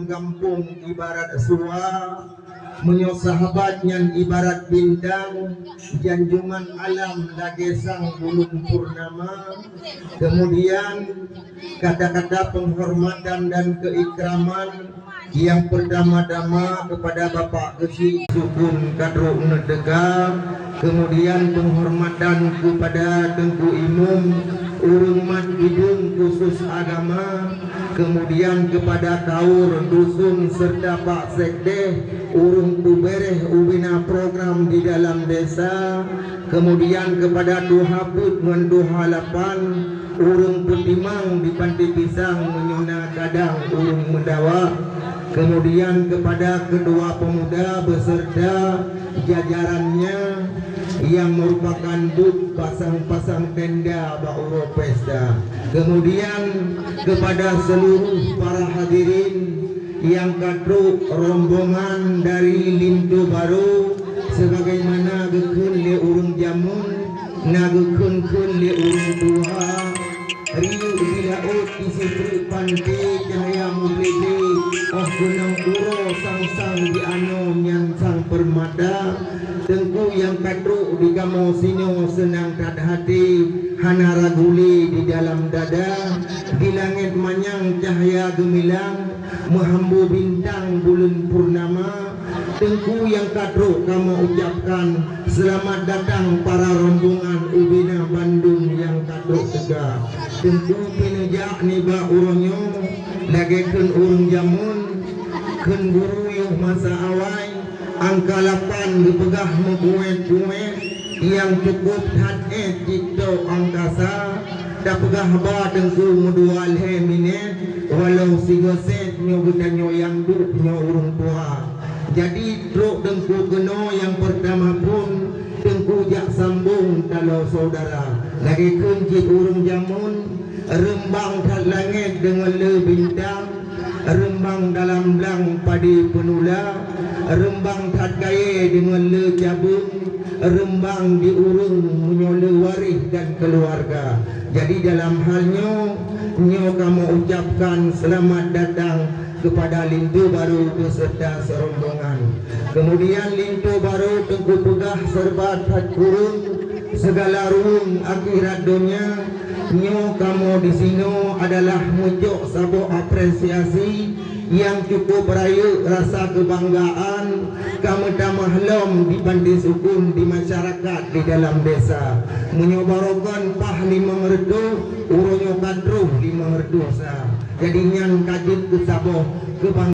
kampung ibarat sua, menyo sahabat yang ibarat bintang, janjungan alam lagi sang bulan purnama. Kemudian kata-kata penghormatan dan keikraman yang pertama-tama kepada Bapak Gesi Sukun Kadro Nedega, kemudian penghormatan kepada Tengku Imum Urung Mat Hidung khusus agama, kemudian kepada Kaur Dusun serta Pak Sekde Urung Kubereh ubina program di dalam desa, kemudian kepada Duhaput Menduhalapan Urung Petimang di Pantai Pisang menyona kadang Urung Mendawa, kemudian kepada kedua pemuda beserta jajarannya yang merupakan buk pasang-pasang tenda Bauro Pesta, kemudian kepada seluruh para hadirin yang kadro rombongan dari Lintu Baru, sebagaimana gekun le urung jamun nagekun le urung duha riu bilaut isi pantai cahaya mublede oh gunung uro sang-sang di ano yang sang permata tengku yang kadro di kamo sino senang tad hati hana raguli di dalam dada di langit manyang cahaya gemilang menghambu bintang bulan purnama. Tengku yang kadro kamu ucapkan selamat datang para rombongan ubina Bandung yang kadro tegak. Tengku pinejak niba uronyo lagekun urung jamun kun guru yuh masa awai angka 8 dipegah membuet-buet yang cukup hat jito angkasa dapegah ba tengku mudual he minit walau sigoset nyo gudanyo yang duk nyo urung tua. Jadi truk tengku keno yang pertama pun tengku jak sambung kalau saudara lagi kunci urung jamun rembang kat langit dengan le bintang, rembang dalam belang padi penula, rembang kat gaya dengan le cabung, rembang di urung menyole waris dan keluarga. Jadi dalam halnya nyo kamu ucapkan selamat datang kepada Lintu Baru beserta serombongan. Kemudian Lintu Baru tengku pegah serbat hat kurung segala ruang akhirat dunia. Nyo kamu di sini adalah muncul sabo apresiasi yang cukup rayu rasa kebanggaan kamu tamahlom di Pantai Sukun di masyarakat di dalam desa menyobarokan pah 5 merdu uronyo kadruh 5 merdosa. Jadi nyan kajit ke sabo kebanggaan